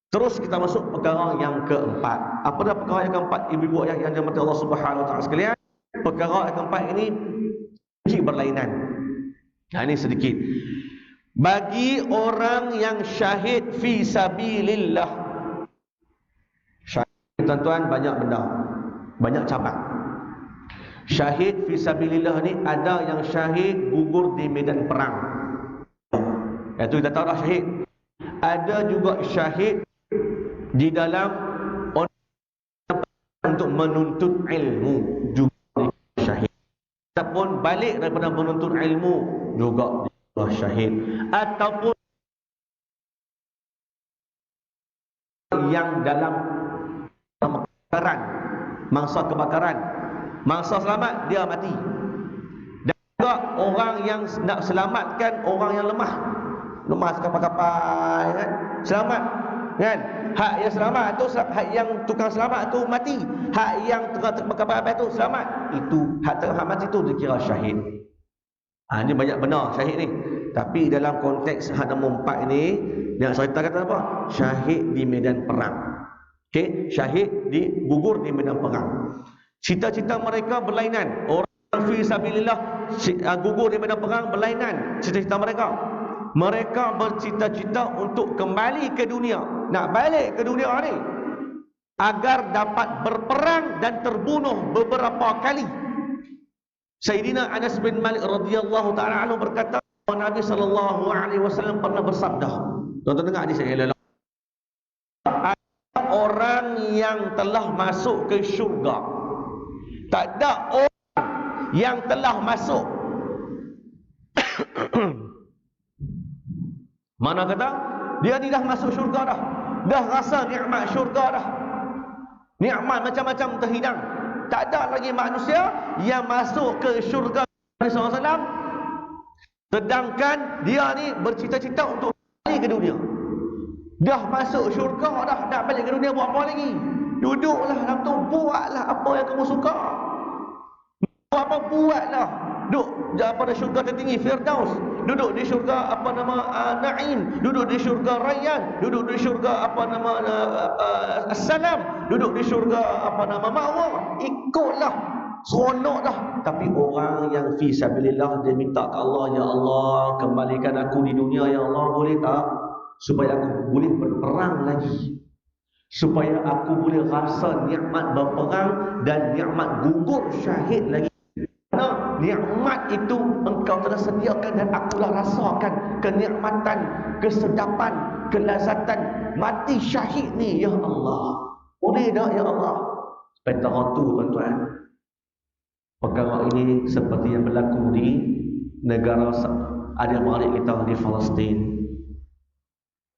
Speaker 2: Terus kita masuk perkara yang keempat. Apa dah perkara yang keempat, ibu-ibu yang dirahmati Allah Subhanahu wa taala sekalian? Perkara yang keempat ini sedikit berlainan. Nah, ini sedikit. Bagi orang yang syahid fi sabilillah. Syahid, tuan-tuan, banyak benda. Banyak cabang. Syahid fi sabilillah ni ada yang syahid gugur di medan perang. Itu kita tahu dah syahid. Ada juga syahid di dalam untuk menuntut ilmu juga syahid. Ataupun balik daripada menuntut ilmu juga syahid. Ataupun yang dalam kebakaran, mangsa selamat dia mati. Dan juga orang yang nak selamatkan orang yang lemah kapal-kapal kan, selamat kan. Hak yang selamat tu, hak yang tukang selamat tu mati, hak yang tukang kapal tu selamat, itu hak mati tu dikira syahid. Ini banyak benar syahid ni. Tapi dalam konteks hak nombor 4 ini yang saya kata apa? Syahid di medan perang. Okey, syahid gugur di medan perang. Cita-cita mereka berlainan. Orang fi sabilillah gugur di medan perang berlainan cita-cita mereka. Mereka bercita-cita untuk kembali ke dunia, nak balik ke dunia ni agar dapat berperang dan terbunuh beberapa kali. Sayyidina Anas bin Malik radhiyallahu taala anhu berkata, Nabi sallallahu alaihi wasallam pernah bersabda. Tuan-tuan dengar hadis ini. Ada orang yang telah masuk ke syurga. Tak ada orang yang telah masuk mana kata dia ni dah masuk syurga dah rasa nikmat syurga dah, nikmat macam-macam terhidang. Tak ada lagi manusia yang masuk ke syurga Nabi SAW, sedangkan dia ni bercita-cita untuk balik ke dunia. Dah masuk syurga dah, nak balik ke dunia buat apa lagi? Duduklah dalam tu, buatlah apa yang kamu suka. Buatlah. Duduk pada syurga tertinggi Firdaus, duduk di syurga Naim, duduk di syurga Rayyan, duduk di syurga As-Salam, duduk di syurga Ma'wa. Ikutlah, seronok dah. Tapi orang yang fi sabilillah, dia minta ke Allah, ya Allah, kembalikan aku di dunia ya Allah, boleh tak? Supaya aku boleh berperang lagi, supaya aku boleh rasa nikmat berperang dan nikmat gugur syahid lagi. Nikmat itu engkau telah sediakan dan akulah rasakan kenikmatan, kesedapan, kelazatan mati syahid ni ya Allah. Boleh tak ya Allah? Petara tu tuan-tuan, perkara ini seperti yang berlaku di negara adik-beradik kita di Palestin.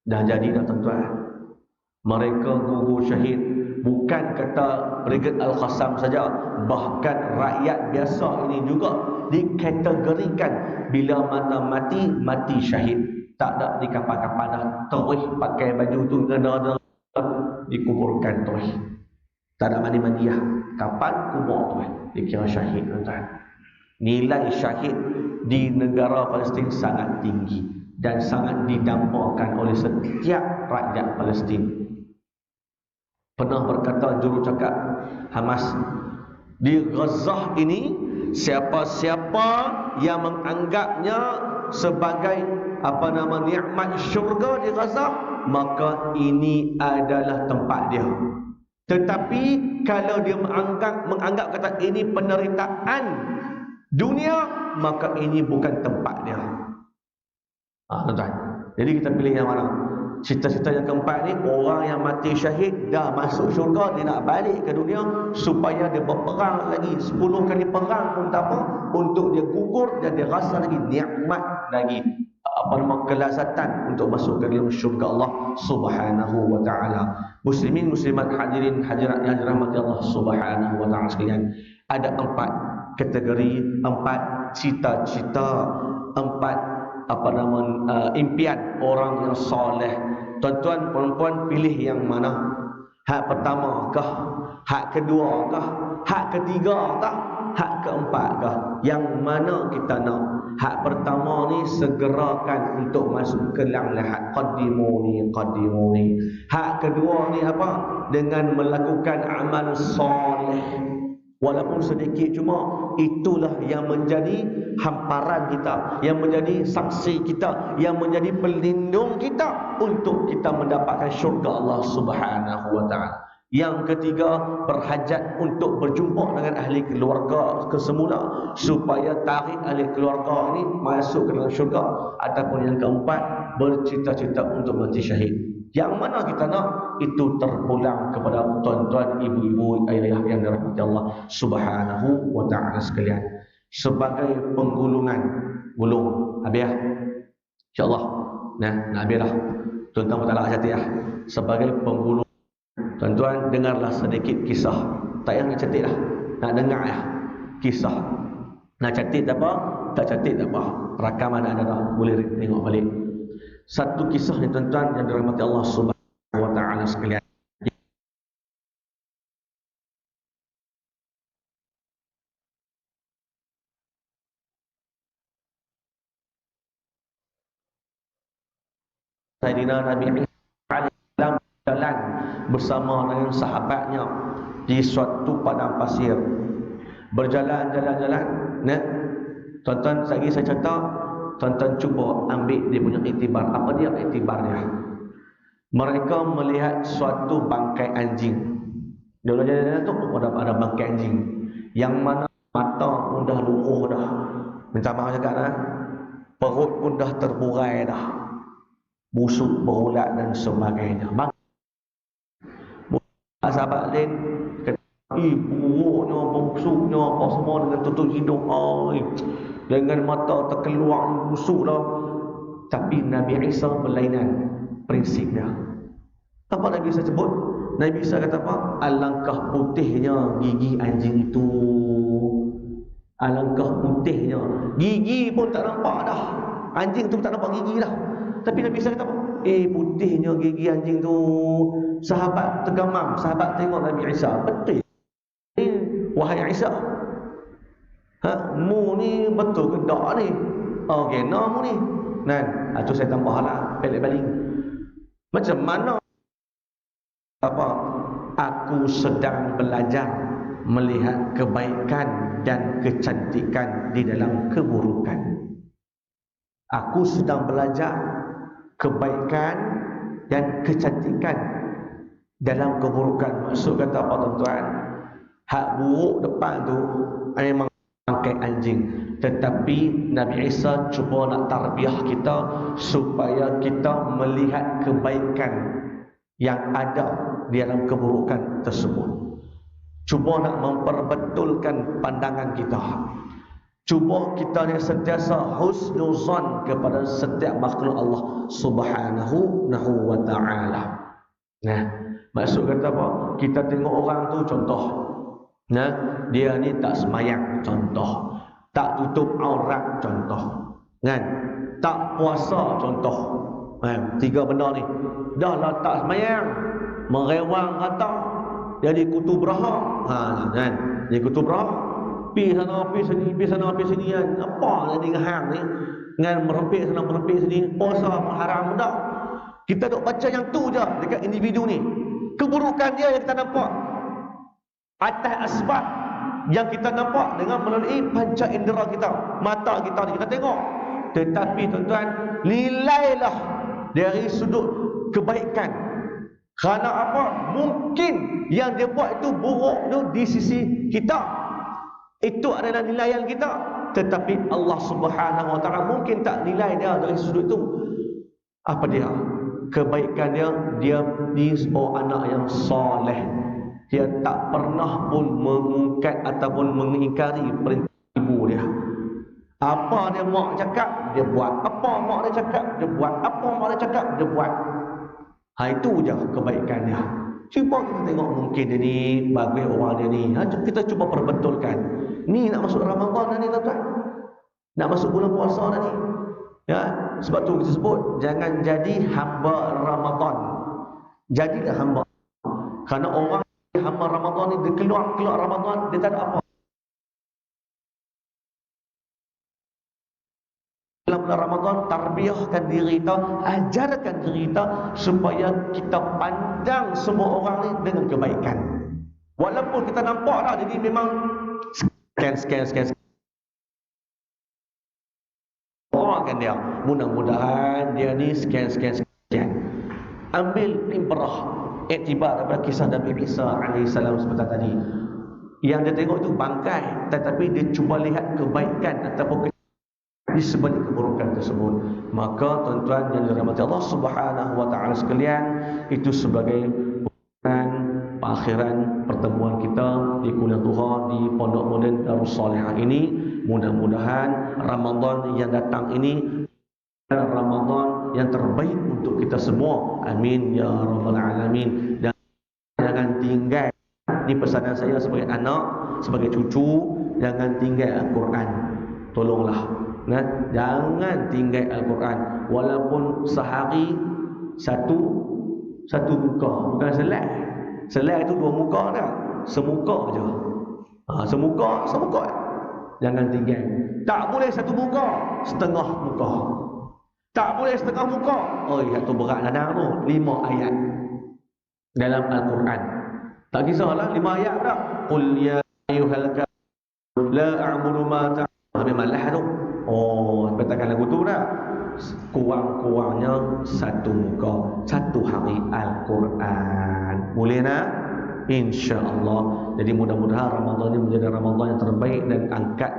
Speaker 2: Dah jadi dah tuan-tuan. Mereka gugur syahid. Bukan kata Brigade Al-Qassam saja, bahkan rakyat biasa ini juga dikategorikan bila mana mati syahid. Tak ada di kapal-kapal dah, terus pakai baju tu ganda-ganda dikuburkan terus. Tak ada mandi-mandiah, kapal kubur terus, dikira syahid tuan-tuan. Nilai syahid di negara Palestin sangat tinggi dan sangat didambakan oleh setiap rakyat Palestin. Pernah berkata jurucakap Hamas, di Gaza ini siapa-siapa yang menganggapnya sebagai nikmat syurga di Gaza, maka ini adalah tempat dia. Tetapi kalau dia menganggap kata ini penderitaan dunia, maka ini bukan tempat dia. Tuan-tuan, jadi kita pilih yang mana? Cita-cita yang keempat ni, orang yang mati syahid dah masuk syurga, dia nak balik ke dunia supaya dia berperang lagi 10 kali perang pun tak apa, untuk dia gugur dan dia rasa lagi nikmat lagi kelazatan untuk masuk ke dalam syurga Allah Subhanahu wa taala. Muslimin muslimat hadirin hadirat yang dirahmati Allah Subhanahu wa taala sekalian, ada 4 kategori, 4 cita-cita, 4 impian orang yang soleh. Tuan-tuan puan-puan, pilih yang mana? Hak pertama kah? Hak kedua kah? Hak ketiga kah? Hak keempat kah? Yang mana kita nak? Hak pertama ni segerakan untuk masuk ke dalam lahat. Qaddimuni, qaddimuni. Hak kedua ni apa? Dengan melakukan amal soleh. Walaupun sedikit, cuma itulah yang menjadi hamparan kita, yang menjadi saksi kita, yang menjadi pelindung kita untuk kita mendapatkan syurga Allah Subhanahu wa taala. Yang ketiga, berhajat untuk berjumpa dengan ahli keluarga kesemula supaya tarik ahli keluarga ini masuk ke dalam syurga. Ataupun yang keempat, bercita-cita untuk mati syahid. Yang mana kita nak? Itu terpulang kepada tuan-tuan, ibu-ibu, ayah yang dirahmati Allah Subhanahu wa taala sekalian. Sebagai penggulungan, gulung habis insya-Allah. Nah, nak habis dah. Tuan-tuan tak cantik lah. Sebagai penggulung, tuan-tuan dengarlah sedikit kisah. Tak payah nak cantik lah, nak dengar ya kisah. Nak cantik tak apa, tak cantik tak apa, rakaman ada dah, boleh tengok balik. Satu kisah ni tuan-tuan yang dirahmati Allah Subhanahu wa taala sekalian. Sayyidina Nabi Isa jalan bersama dengan sahabatnya di suatu padang pasir. Berjalan-jalan-jalan, nah, tuan-tuan lagi saya cerita, tuan-tuan cuba ambil dia punya iktibar. Apa dia iktibar dia? Mereka melihat suatu bangkai anjing. Dia jalan-jalan tu ada bangkai anjing yang mana mata pun dah luruh dah. Minta maaf cakap dah. Perut pun dah terburai dah. Busuk berulat dan sebagainya. Sahabat lain kata, buruknya, busuknya, apa semua dengan tutup hidung, dengan mata terkeluar busuk dah. Tapi Nabi Isa berlainan prinsipnya. Apa Nabi Isa sebut? Nabi Isa kata apa? Alangkah putihnya gigi anjing itu. Alangkah putihnya. Gigi pun tak nampak dah. Anjing tu tak nampak gigi dah. Tapi Nabi Isa kata apa? Putihnya gigi anjing tu. Sahabat tergamam, sahabat tengok Nabi Isa, betul. Wahai Isa, mu ni betul ke tak ni? Okey, mu ni. Nah, itu saya tambahlah balik-balik. Macam mana? Apa? Aku sedang belajar melihat kebaikan dan kecantikan di dalam keburukan. Aku sedang belajar kebaikan dan kecantikan dalam keburukan. Maksud kata apa tuan-tuan? Hak buruk depan tu memang bangkai anjing. Tetapi Nabi Isa cuba nak tarbiyah kita supaya kita melihat kebaikan yang ada di dalam keburukan tersebut. Cuba nak memperbetulkan pandangan kita. Cuba kita ni sentiasa husnuzan kepada setiap makhluk Allah Subhanahu wa taala. Nah, maksud kata apa? Kita tengok orang tu contoh. Nah, dia ni tak semayang contoh. Tak tutup aurat contoh. Kan? Tak puasa contoh. Tiga benda ni. Dah lah tak semayang, merewang kata, jadi kutub raha. Kan? Jadi kutub raha. Pi sana, pi sini, pi sana, pi sini kan. Apa jadi ngahang ni? Dengan merempik sana, merempik sini. Puasa haram dah. Kita duk baca yang tu je dekat individu ni. Keburukan dia yang kita nampak. Atas asbab yang kita nampak dengan melalui panca indera kita. Mata kita ni kita tengok. Tetapi tuan-tuan, nilailah dari sudut kebaikan. Kerana apa? Mungkin yang dia buat itu buruk tu di sisi kita. Itu adalah nilaian kita. Tetapi Allah Subhanahu wa taala mungkin tak nilai dia dari sudut itu. Apa dia? Kebaikan dia ni seorang anak yang soleh. Dia tak pernah pun mengungkat ataupun mengingkari perintah ibu dia. Apa dia mak cakap, dia buat. Apa mak dia cakap, dia buat. Apa mak dia cakap, dia buat. Itu je kebaikan dia. Cuba kita tengok, mungkin dia ni bagi orang dia ni. Kita cuba perbetulkan. Ni nak masuk Ramadan dah ni tuan-tuan. Nak masuk bulan puasa dah ni. Ya, sebab tu kita sebut jangan jadi hamba Ramadan. Jadilah hamba. Kerana orang hamba Ramadan ni dia keluar Ramadan dia tak ada apa. dalam bulan Ramadan, tarbiyahkan diri kita, ajarkan diri kita supaya kita pandang semua orang ni dengan kebaikan. Walaupun kita nampak dah, jadi memang scan. Orang kan dia, mudah-mudahan dia ni scan. Ambil ibrah, iktibar daripada kisah Nabi Isa alaihissalam seperti tadi. Yang dia tengok itu bangkai, tetapi dia cuba lihat kebaikan ataupun di sebalik keburukan tersebut. Maka tuan-tuan yang dirahmati Allah Subhanahu wa taala sekalian, itu sebagai akhiran pertemuan kita di kuliah duha di Pondok Moden Darussalihah ini. Mudah-mudahan Ramadan yang datang ini Ramadan yang terbaik untuk kita semua. Amin ya rabbal alamin. Dan jangan tinggal, ini pesanan saya sebagai anak, sebagai cucu, jangan tinggal Al-Quran. Tolonglah, nah, jangan tinggal Al-Quran. Walaupun sehari satu muka, bukan selai. Selai itu 2 muka dah. Semuka aja. Semuka. Jangan tinggal. Tak boleh 1 muka, setengah muka. Tak boleh setengah muka. Oh, itu berat ladang tu. 5 ayat dalam Al-Quran. Tak kisahlah 5 ayat dah. Qul ya ayyuhal kafirun la a'budu ma ta'budun. Memanglah tu. Oh, betakan lagu tu dah. Kurang-kurangnya 1 muka, 1 hari Al-Quran. Boleh nak? InsyaAllah. Jadi mudah-mudahan Ramadan ini menjadi Ramadan yang terbaik dan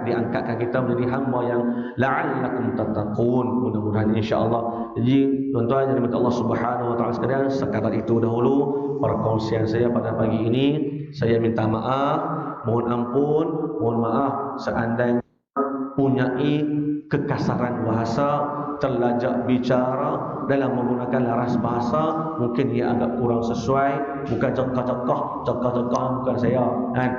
Speaker 2: diangkatkan kita menjadi hamba yang la'allakum tattaqun. Mudah-mudahan insyaAllah. Jadi tuan-tuan yang dirahmati Allah Subhanahu wa taala sekalian, sekadar itu dahulu perkongsian saya pada pagi ini. Saya minta maaf, mohon ampun, mohon maaf seandainya punyai kekasaran bahasa, terlajak bicara dalam menggunakan laras bahasa, mungkin ia agak kurang sesuai, bukan cekah bukan saya kan,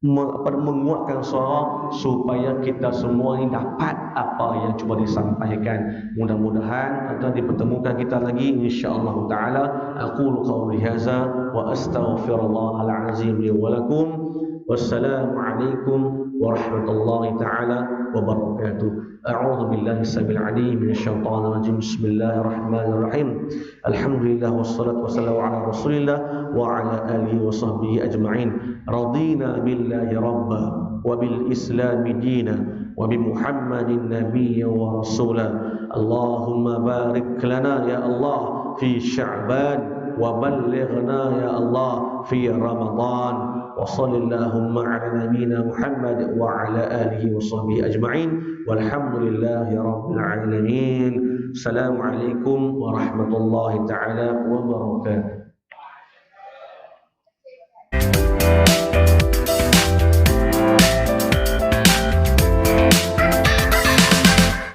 Speaker 2: menguatkan suara supaya kita semua ini dapat apa yang cuba disampaikan. Mudah-mudahan akan dipertemukan kita lagi insyaallah taala. Aqulu qawli hadza wa astaghfirullahal azim li wa lakum. Wassalamu alaikum warahmatullahi taala wabarakatuh. A'udzu billahi samil alim minasyaitonir rajim. Bismillahirrahmanirrahim. Alhamdulillah wassalatu wassalamu ala Rasulillah wa ala alihi wa sahbihi ajma'in. Radina billahi rabba wa bil islam dina wa bi Muhammadin nabiyyan wa rasula. Allahumma barik lana ya Allah fi Sya'ban wa ballighna ya Allah fi Ramadan. وصل اللهم على نبينا محمد وعلى آله وصحبه أجمعين والحمد لله رب العالمين. السلام عليكم ورحمة الله تعالى وبركاته.